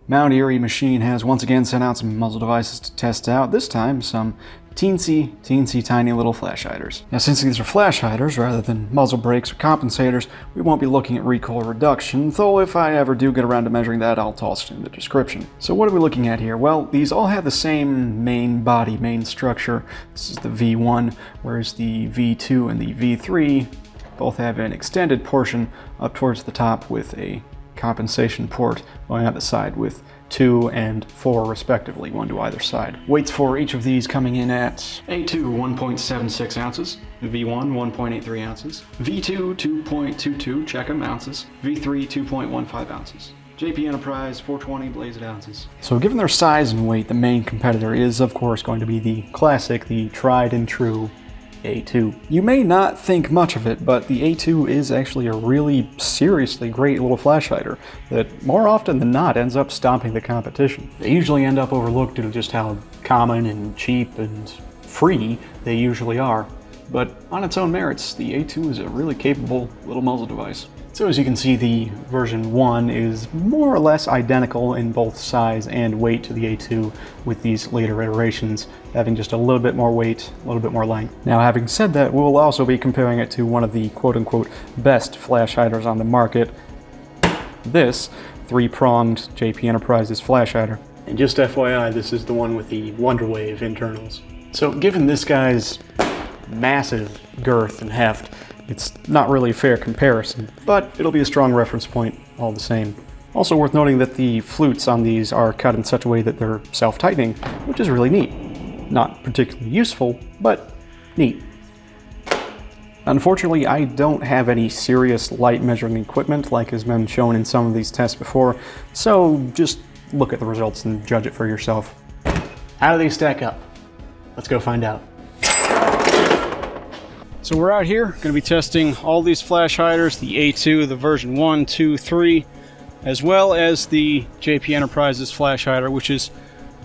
Mount Erie Machine has once again sent out some muzzle devices to test out, this time some teensy tiny little flash hiders. Now since these are flash hiders rather than muzzle brakes or compensators, we won't be looking at recoil reduction, though if I ever do get around to measuring that, I'll toss it in the description. So what are we looking at here? Well, these all have the same main body, main structure. This is the V1, whereas the V2 and the V3 both have an extended portion up towards the top with a compensation port going out the side with 2 and 4 respectively, one to either side. Weights for each of these coming in at A2 1.76 ounces, V1 1.83 ounces, V2 2.22 check 'em ounces, V3 2.15 ounces. JP Enterprise 420 bladed ounces. So given their size and weight, the main competitor is of course going to be the classic, the tried and true A2. You may not think much of it, but the A2 is actually a really seriously great little flash hider that more often than not ends up stomping the competition. They usually end up overlooked due to just how common and cheap and free they usually are, but on its own merits, the A2 is a really capable little muzzle device. So as you can see, the version 1 is more or less identical in both size and weight to the A2, with these later iterations having just a little bit more weight, a little bit more length. Now having said that, we'll also be comparing it to one of the quote-unquote best flash hiders on the market, this 3-pronged JP Enterprises flash hider. And just FYI, this is the one with the Wonderwave internals. So given this guy's massive girth and heft, it's not really a fair comparison, but it'll be a strong reference point all the same. Also worth noting that the flutes on these are cut in such a way that they're self-tightening, which is really neat. Not particularly useful, but neat. Unfortunately, I don't have any serious light measuring equipment like has been shown in some of these tests before, so just look at the results and judge it for yourself. How do they stack up? Let's go find out. So we're out here, going to be testing all these flash hiders, the A2, the version 1, 2, 3, as well as the JP Enterprises flash hider, which is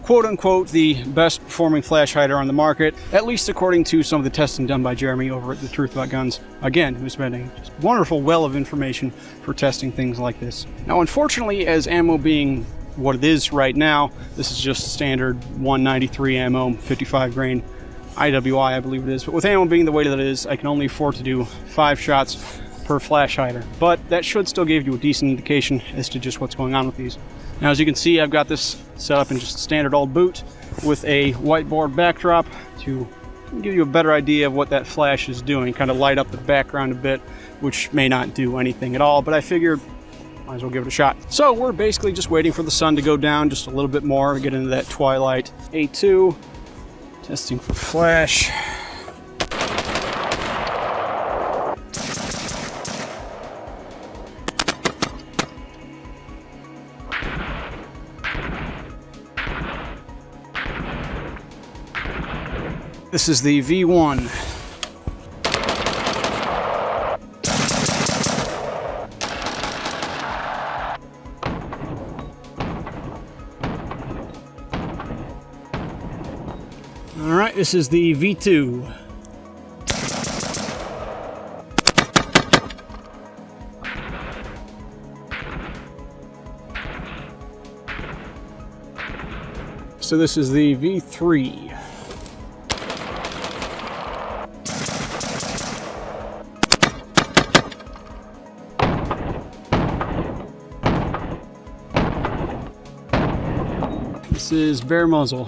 quote-unquote the best performing flash hider on the market, at least according to some of the testing done by Jeremy over at The Truth About Guns, again, who's been a just wonderful well of information for testing things like this. Now unfortunately, as ammo being what it is right now, this is just standard 193 ammo, 55 grain. IWI, I believe it is, but with ammo being the way that it is, I can only afford to do 5 shots per flash hider, but that should still give you a decent indication as to just what's going on with these. Now as you can see, I've got this set up in just a standard old boot with a whiteboard backdrop to give you a better idea of what that flash is doing, kind of light up the background a bit, which may not do anything at all, but I figured might as well give it a shot. So we're basically just waiting for the sun to go down just a little bit more, get into that twilight. A2, testing for flash. This is the V1. Alright, this is the V2. So this is the V3. This is bare muzzle.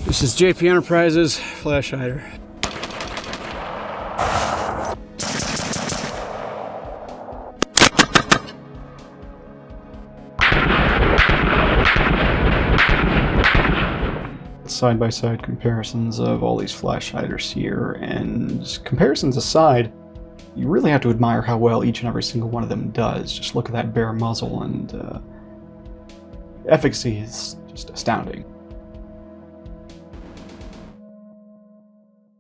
This is JP Enterprises flash hider. Side-by-side comparisons of all these flash hiders here, and comparisons aside, you really have to admire how well each and every single one of them does. Just look at that bare muzzle, and efficacy is just astounding.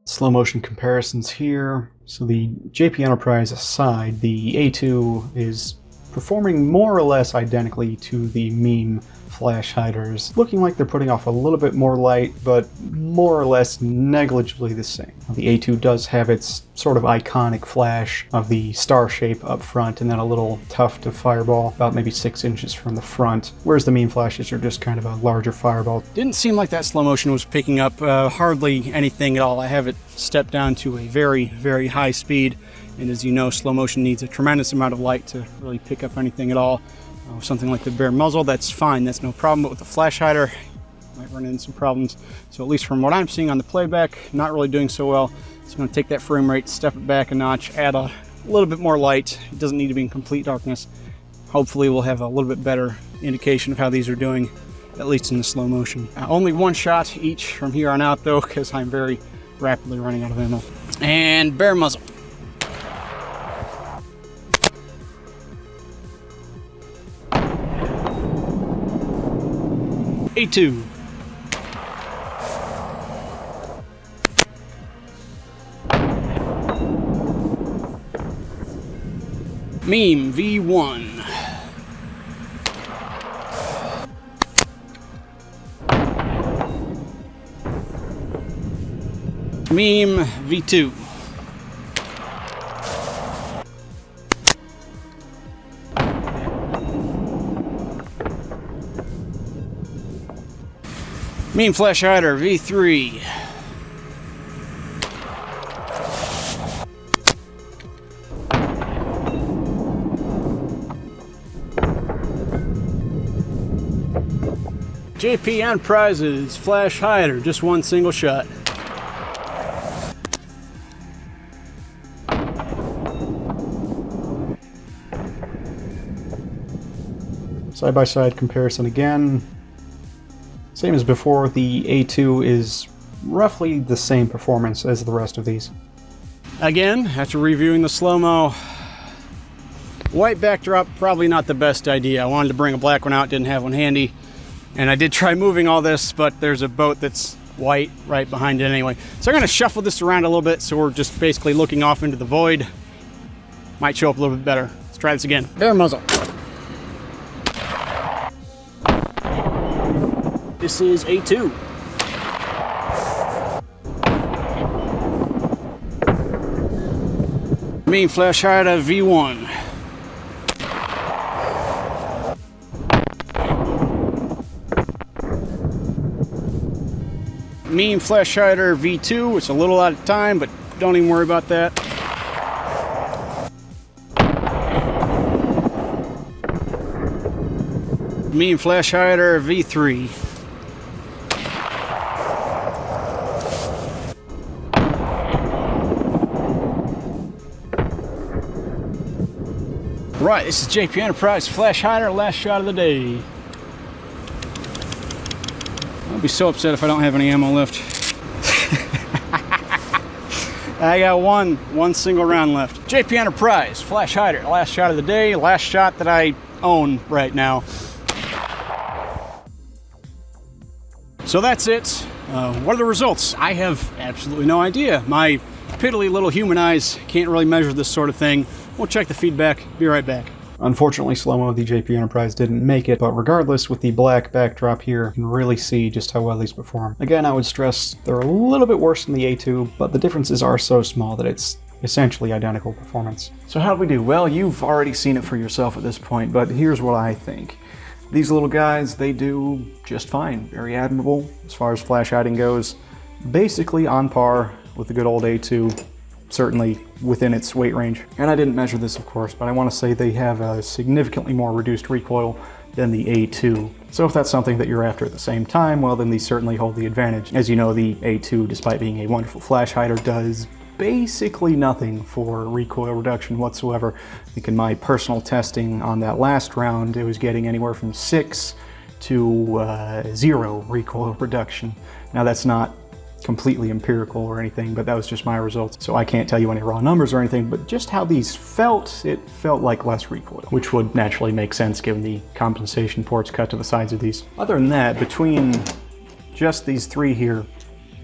Slow motion comparisons here. So the JP Enterprise aside, the A2 is performing more or less identically to the meme flash hiders, looking like they're putting off a little bit more light, but more or less negligibly the same. The A2 does have its sort of iconic flash of the star shape up front and then a little tuft of fireball about maybe 6 inches from the front, whereas the meme flashes are just kind of a larger fireball. Didn't seem like that slow motion was picking up hardly anything at all. I have it stepped down to a very, very high speed, and as you know, slow motion needs a tremendous amount of light to really pick up anything at all. Something like the bare muzzle, that's fine, that's no problem, but with the flash hider, might run into some problems. So at least from what I'm seeing on the playback, not really doing so well. So I'm going to take that frame rate, step it back a notch, add a little bit more light. It doesn't need to be in complete darkness. Hopefully we'll have a little bit better indication of how these are doing, at least in the slow motion. Only one shot each from here on out though, because I'm very rapidly running out of ammo. And bare muzzle. A2. Meme V1. Meme V2. Meme flash hider V3. JP Enterprises flash hider, just one single shot. Side-by-side comparison again. Same as before, the A2 is roughly the same performance as the rest of these. Again, after reviewing the slow-mo, white backdrop, probably not the best idea. I wanted to bring a black one out, didn't have one handy. And I did try moving all this, but there's a boat that's white right behind it anyway. So I'm gonna shuffle this around a little bit so we're just basically looking off into the void. Might show up a little bit better. Let's try this again. Bare muzzle. This is A2. Meme flash hider V1. Meme flash hider V2. It's a little out of time, but don't even worry about that. Meme flash hider V3. Right, this is JP Enterprise flash hider, last shot of the day. I'll be so upset if I don't have any ammo left. I got one single round left. JP Enterprise flash hider, last shot of the day, last shot that I own right now. So that's it. What are the results? I have absolutely no idea. My piddly little human eyes can't really measure this sort of thing. We'll check the feedback. Be right back. Unfortunately, slow-mo, the JP Enterprise didn't make it, but regardless, with the black backdrop here, you can really see just how well these perform. Again, I would stress they're a little bit worse than the A2, but the differences are so small that it's essentially identical performance. So how'd we do? Well, you've already seen it for yourself at this point, but here's what I think. These little guys, they do just fine. Very admirable as far as flash hiding goes. Basically on par with the good old A2. Certainly within its weight range. And I didn't measure this, of course, but I want to say they have a significantly more reduced recoil than the A2. So if that's something that you're after at the same time, well, then these certainly hold the advantage. As you know, the A2, despite being a wonderful flash hider, does basically nothing for recoil reduction whatsoever. I think in my personal testing on that last round, it was getting anywhere from 6 to 0 recoil reduction. Now that's not completely empirical or anything, but that was just my results. So I can't tell you any raw numbers or anything, but just how these felt, it felt like less recoil, which would naturally make sense given the compensation ports cut to the sides of these. Other than that, between just these three here,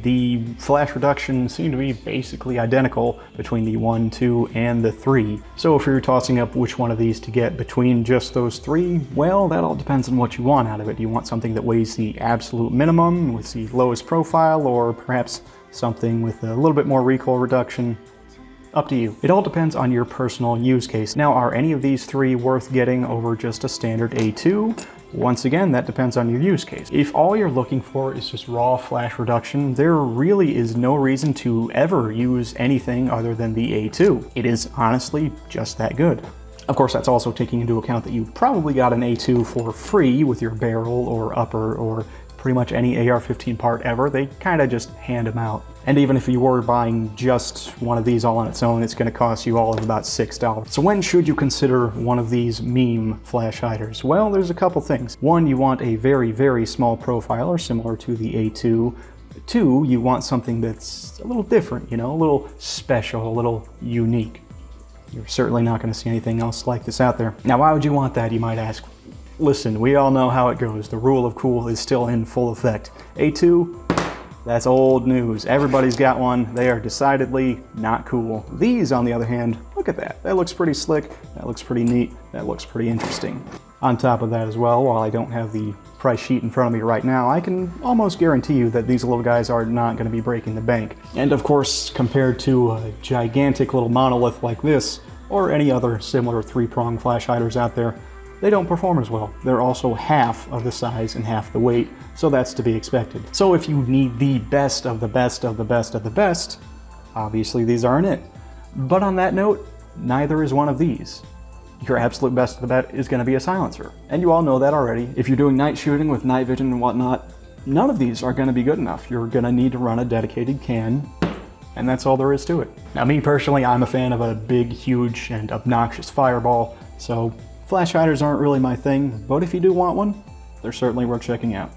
The flash reduction seemed to be basically identical between the 1, 2, and the 3. So if you're tossing up which one of these to get between just those 3, well, that all depends on what you want out of it. Do you want something that weighs the absolute minimum with the lowest profile, or perhaps something with a little bit more recoil reduction? Up to you. It all depends on your personal use case. Now, are any of these 3 worth getting over just a standard A2? Once again, that depends on your use case. If all you're looking for is just raw flash reduction, there really is no reason to ever use anything other than the A2. It is honestly just that good. Of course, that's also taking into account that you probably got an A2 for free with your barrel or upper or pretty much any AR-15 part ever. They kind of just hand them out. And even if you were buying just one of these all on its own, it's going to cost you all of about $6. So when should you consider one of these meme flash hiders? Well, there's a couple things. One, you want a very, very small profiler similar to the A2. 2, you want something that's a little different, you know, a little special, a little unique. You're certainly not going to see anything else like this out there. Now, why would you want that, you might ask? Listen, we all know how it goes. The rule of cool is still in full effect. A2, that's old news. Everybody's got one. They are decidedly not cool. These, on the other hand, look at that. That looks pretty slick. That looks pretty neat. That looks pretty interesting. On top of that as well, while I don't have the price sheet in front of me right now, I can almost guarantee you that these little guys are not going to be breaking the bank. And of course, compared to a gigantic little monolith like this, or any other similar 3-prong flash hiders out there, they don't perform as well. They're also half of the size and half the weight, so that's to be expected. So if you need the best of the best of the best of the best, obviously these aren't it. But on that note, neither is one of these. Your absolute best of the bet is going to be a silencer, and you all know that already. If you're doing night shooting with night vision and whatnot, none of these are going to be good enough. You're going to need to run a dedicated can, and that's all there is to it. Now, me personally, I'm a fan of a big, huge, and obnoxious fireball, so flash hiders aren't really my thing, but if you do want one, they're certainly worth checking out.